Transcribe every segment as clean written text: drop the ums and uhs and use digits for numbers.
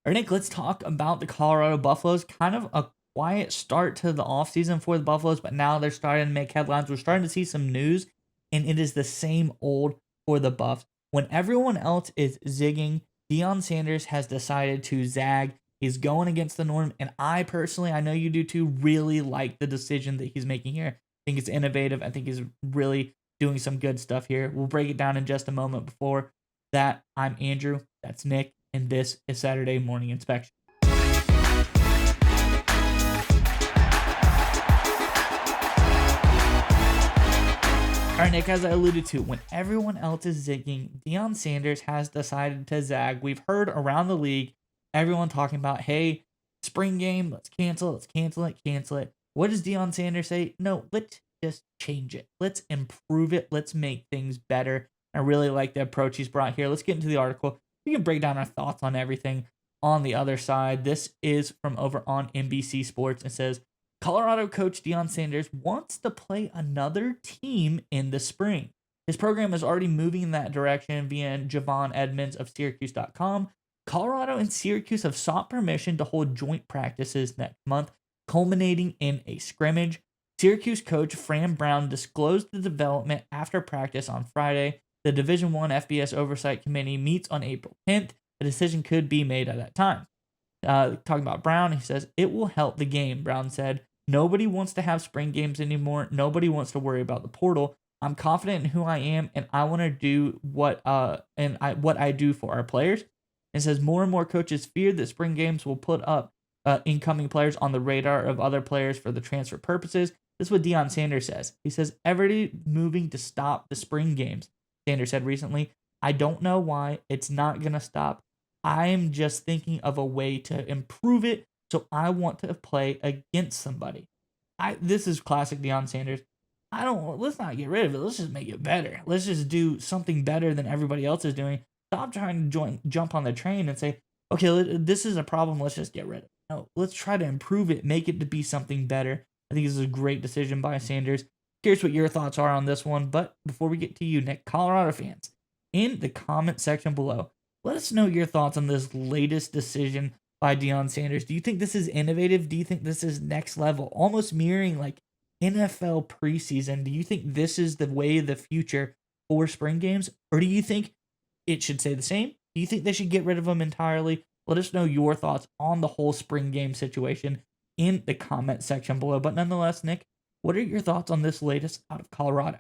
All right, Nick, let's talk about the Colorado Buffaloes. Kind of a quiet start to the offseason for the Buffaloes, but now they're starting to make headlines. We're starting to see some news, and it is the same old for the Buffs. When everyone else is zigging, Deion Sanders has decided to zag. He's going against the norm, and I personally, I know you do too, really like the decision that he's making here. I think it's innovative. I think he's really doing some good stuff here. We'll break it down in just a moment. Before that, I'm Andrew. That's Nick, and this is Saturday Morning Inspection. All right, Nick, as I alluded to, when everyone else is zigging, Deion Sanders has decided to zag. We've heard around the league everyone talking about, hey, spring game, let's cancel it, let's cancel it, cancel it. What does Deion Sanders say? No, let's just change it. Let's improve it. Let's make things better. I really like the approach he's brought here. Let's get into the article. We can break down our thoughts on everything on the other side. This is from over on NBC Sports. It says, Colorado coach Deion Sanders wants to play another team in the spring. His program is already moving in that direction via Javon Edmonds of Syracuse.com. Colorado and Syracuse have sought permission to hold joint practices next month, culminating in a scrimmage. Syracuse coach Fran Brown disclosed the development after practice on Friday. The Division I FBS Oversight Committee meets on April 10th. A decision could be made at that time. Talking about Brown, he says, it will help the game, Brown said. Nobody wants to have spring games anymore. Nobody wants to worry about the portal. I'm confident in who I am, and I want to do what I do for our players. It says more and more coaches fear that spring games will put up incoming players on the radar of other players for the transfer purposes. This is what Deion Sanders says. He says, everybody moving to stop the spring games. Sanders said recently, I don't know why. It's not going to stop. I'm just thinking of a way to improve it. So I want to play against somebody. This is classic Deion Sanders. Let's not get rid of it. Let's just make it better. Let's just do something better than everybody else is doing. Stop trying to jump on the train and say, okay, this is a problem. Let's just get rid of it. No, let's try to improve it, make it to be something better. I think this is a great decision by Sanders. Curious what your thoughts are on this one. But before we get to you, Nick, Colorado fans, in the comment section below, let us know your thoughts on this latest decision by Deion Sanders. Do you think this is innovative? Do you think this is next level? Almost mirroring like NFL preseason. Do you think this is the way of the future for spring games? Or do you think it should stay the same? Do you think they should get rid of them entirely? Let us know your thoughts on the whole spring game situation in the comment section below. But nonetheless, Nick, what are your thoughts on this latest out of Colorado?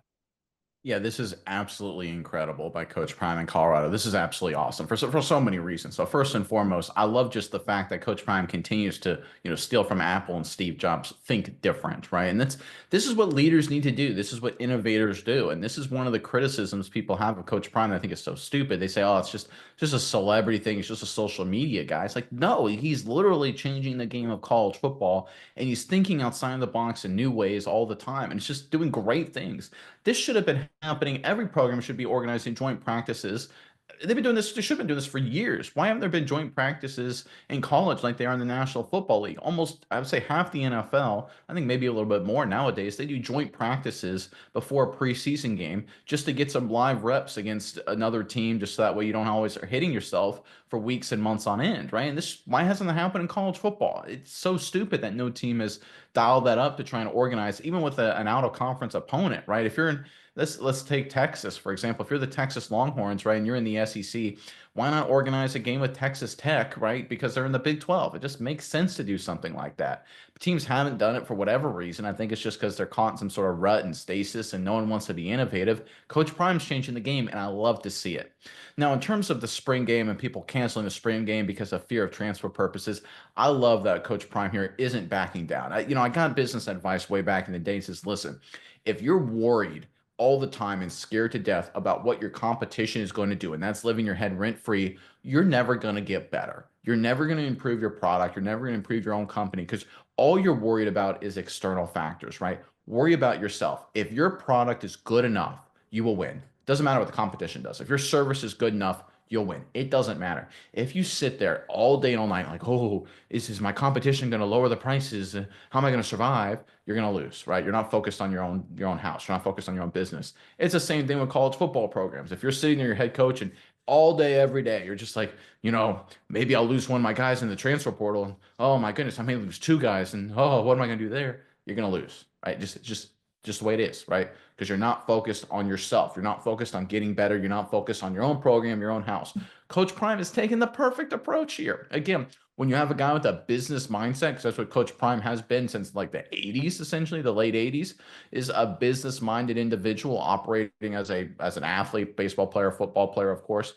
Yeah, this is absolutely incredible by Coach Prime in Colorado. This is absolutely awesome for so many reasons. So first and foremost, I love just the fact that Coach Prime continues to, steal from Apple and Steve Jobs, think different, right? And this is what leaders need to do. This is what innovators do. And this is one of the criticisms people have of Coach Prime. I think it's so stupid. They say, "Oh, it's just a celebrity thing. It's just a social media guy." It's like, no, he's literally changing the game of college football, and he's thinking outside the box in new ways all the time, and it's just doing great things. This should have been happening. Every program should be organizing joint practices. They've been doing this. They should have been doing this for years. Why haven't there been joint practices in college like they are in the National Football League? Almost, I would say half the NFL, I think maybe a little bit more nowadays, they do joint practices before a preseason game just to get some live reps against another team, just so that way you don't always are hitting yourself for weeks and months on end, right? And why hasn't that happened in college football? It's so stupid that no team has dialed that up to try and organize, even with an out of conference opponent, right? If you're in let's take Texas, for example. If you're the Texas Longhorns, right, and you're in the SEC, why not organize a game with Texas Tech, right? Because they're in the Big 12. It just makes sense to do something like that. But teams haven't done it for whatever reason. I think it's just because they're caught in some sort of rut and stasis and no one wants to be innovative. Coach Prime's changing the game, and I love to see it. Now, in terms of the spring game and people canceling the spring game because of fear of transfer purposes, I love that Coach Prime here isn't backing down. I got business advice way back in the day. It says, listen, if you're worried all the time and scared to death about what your competition is going to do, and that's living your head rent free, you're never going to get better. You're never going to improve your product. You're never going to improve your own company because all you're worried about is external factors, right? Worry about yourself. If your product is good enough, you will win. Doesn't matter what the competition does. If your service is good enough, you'll win. It doesn't matter. If you sit there all day and all night like, oh, is my competition going to lower the prices? How am I going to survive? You're going to lose, right? You're not focused on your own house. You're not focused on your own business. It's the same thing with college football programs. If you're sitting there, your head coach, and all day, every day. You're just like, maybe I'll lose one of my guys in the transfer portal. And, oh my goodness, I may lose two guys. And oh, what am I going to do there? You're going to lose, right? Just the way it is, right? Because you're not focused on yourself. You're not focused on getting better. You're not focused on your own program, your own house. Coach Prime is taking the perfect approach here. Again, when you have a guy with a business mindset, because that's what Coach Prime has been since like the 80s, essentially the late 80s, is a business-minded individual operating as an athlete, baseball player, football player, of course.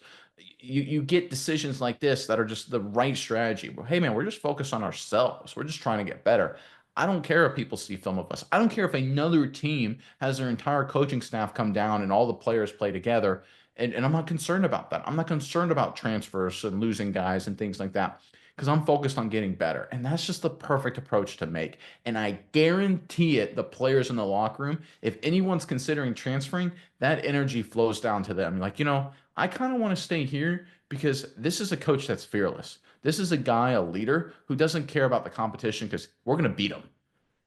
You get decisions like this that are just the right strategy. Hey man, we're just focused on ourselves. We're just trying to get better. I don't care if people see film of us. I don't care if another team has their entire coaching staff come down and all the players play together. And I'm not concerned about that. I'm not concerned about transfers and losing guys and things like that because I'm focused on getting better. And that's just the perfect approach to make. And I guarantee it, the players in the locker room, if anyone's considering transferring, that energy flows down to them. Like, I kind of want to stay here because this is a coach that's fearless. This is a guy, a leader who doesn't care about the competition because we're going to beat them.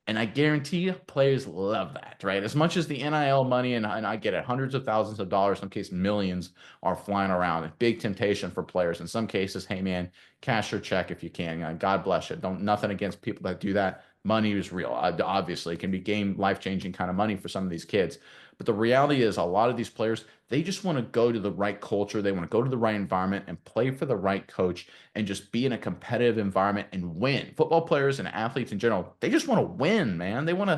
And I guarantee you, players love that, right? As much as the NIL money, and I get it, hundreds of thousands of dollars, in some cases millions, are flying around. A big temptation for players. In some cases, hey man, cash your check if you can. God bless you. Don't nothing against people that do that. Money is real. Obviously, it can be game life-changing kind of money for some of these kids. But the reality is, a lot of these players, they just want to go to the right culture. They want to go to the right environment and play for the right coach and just be in a competitive environment and win. Football players and athletes in general, they just want to win, man. They don't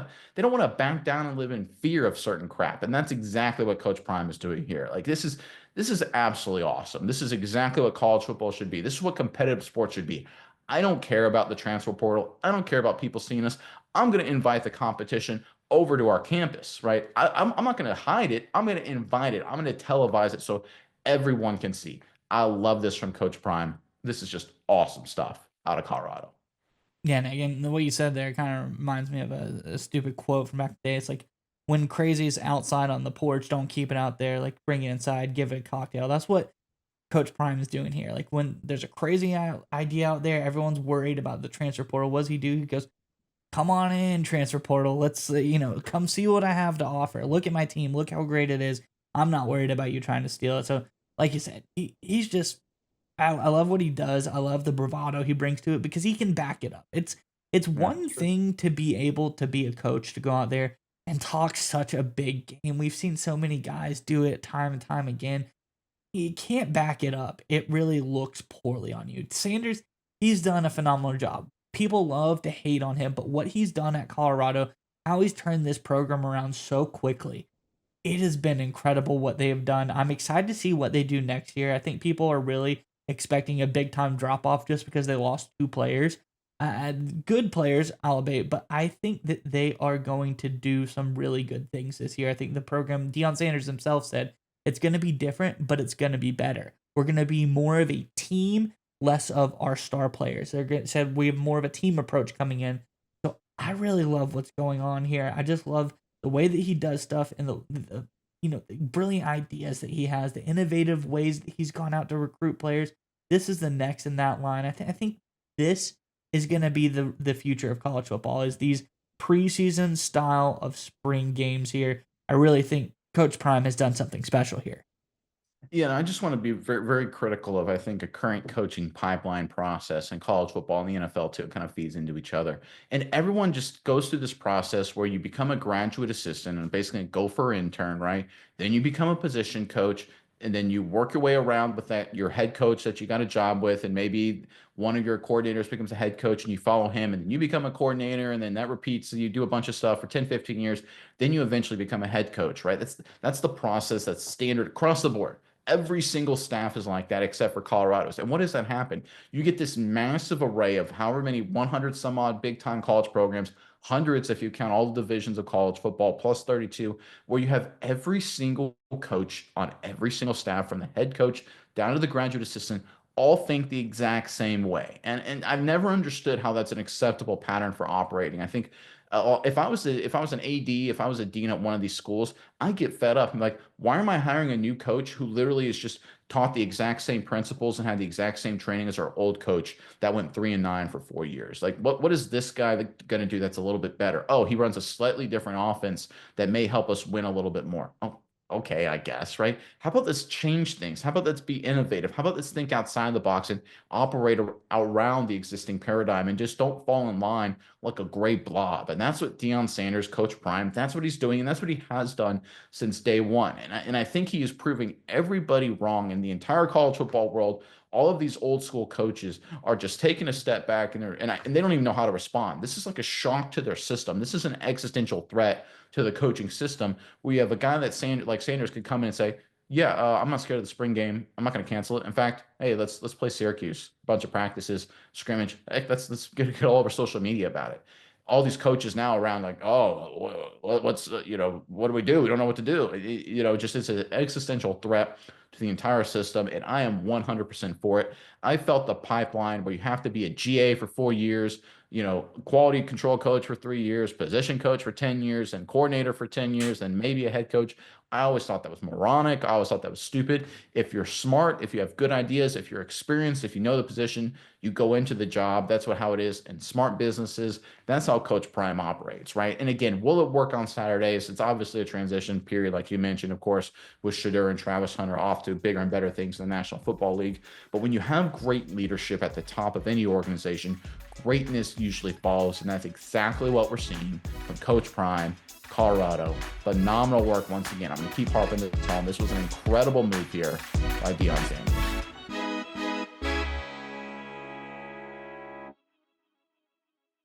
want to back down and live in fear of certain crap. And that's exactly what Coach Prime is doing here. Like this is absolutely awesome. This is exactly what college football should be. This is what competitive sports should be. I don't care about the transfer portal. I don't care about people seeing us. I'm going to invite the competition over to our campus, right? I'm not going to hide it. I'm going to invite it. I'm going to televise it so everyone can see. I love this from Coach Prime. This is just awesome stuff out of Colorado. Yeah, and again, the way you said there kind of reminds me of a stupid quote from back in the day. It's like, when crazy's outside on the porch, don't keep it out there. Like, bring it inside, give it a cocktail. That's what Coach Prime is doing here. Like, when there's a crazy idea out there, everyone's worried about the transfer portal. What does he do? He goes, come on in, transfer portal. Let's, come see what I have to offer. Look at my team. Look how great it is. I'm not worried about you trying to steal it. So, like you said, he's just I love what he does. I love the bravado he brings to it because he can back it up. It's Yeah, one sure. thing to be able to be a coach to go out there and talk such a big game. We've seen so many guys do it time and time again. You can't back it up. It really looks poorly on you. Sanders, he's done a phenomenal job. People love to hate on him, but what he's done at Colorado, how he's turned this program around so quickly, it has been incredible what they have done. I'm excited to see what they do next year. I think people are really expecting a big time drop off just because they lost two players. Good players, albeit, but I think that they are going to do some really good things this year. I think the program, Deion Sanders himself said, it's going to be different, but it's going to be better. We're going to be more of a team, less of our star players. Said we have more of a team approach coming in. So I really love what's going on here. I just love the way that he does stuff and the brilliant ideas that he has, the innovative ways that he's gone out to recruit players. This is the next in that line. I think this is going to be the future of college football, is these preseason style of spring games here. I really think Coach Prime has done something special here. Yeah, and I just want to be very, very critical of, I think, a current coaching pipeline process in college football and the NFL too. It kind of feeds into each other. And everyone just goes through this process where you become a graduate assistant and basically a gopher intern, right? Then you become a position coach, and then you work your way around with that your head coach that you got a job with, and maybe one of your coordinators becomes a head coach and you follow him, and then you become a coordinator, and then that repeats, and you do a bunch of stuff for 10, 15 years. Then you eventually become a head coach, right? That's the process that's standard across the board. Every single staff is like that except for Colorado's. And what does that happen? You get this massive array of however many 100 some odd big time college programs, hundreds if you count all the divisions of college football, plus 32, where you have every single coach on every single staff, from the head coach down to the graduate assistant, all think the exact same way. And I've never understood how that's an acceptable pattern for operating. I think if I was an AD, if I was a dean at one of these schools, I get fed up. I'm like, why am I hiring a new coach who literally is just taught the exact same principles and had the exact same training as our old coach that went 3-9 for 4 years? Like, what is this guy going to do that's a little bit better? Oh, he runs a slightly different offense that may help us win a little bit more. Oh, Okay, I guess, right? How about let's change things? How about let's be innovative? How about let's think outside the box and operate around the existing paradigm and just don't fall in line like a gray blob? And that's what Deion Sanders, Coach Prime, that's what he's doing, and that's what he has done since day one. And I think he is proving everybody wrong in the entire college football world. All of these old school coaches are just taking a step back and they don't even know how to respond. This is like a shock to their system. This is an existential threat to the coaching system. We have a guy that Sanders could come in and say, "Yeah, I'm not scared of the spring game. I'm not going to cancel it. In fact, hey, let's play Syracuse. A bunch of practices, scrimmage. Heck, let's get all over social media about it." All these coaches now around like, "Oh, what's what do we do? We don't know what to do." Just it's an existential threat to the entire system, and I am 100% for it. I felt the pipeline where you have to be a GA for 4 years, quality control coach for 3 years, position coach for 10 years, and coordinator for 10 years, and maybe a head coach. I always thought that was moronic. I always thought that was stupid. If you're smart, if you have good ideas, if you're experienced, if you know the position, you go into the job. That's how it is in smart businesses. That's how Coach Prime operates, right? And again, will it work on Saturdays? It's obviously a transition period, like you mentioned, of course, with Shadur and Travis Hunter off to bigger and better things in the National Football League. But when you have great leadership at the top of any organization, greatness usually follows, and that's exactly what we're seeing from Coach Prime, Colorado. Phenomenal work once again. I'm going to keep harping this home. This was an incredible move here by Deion Sanders.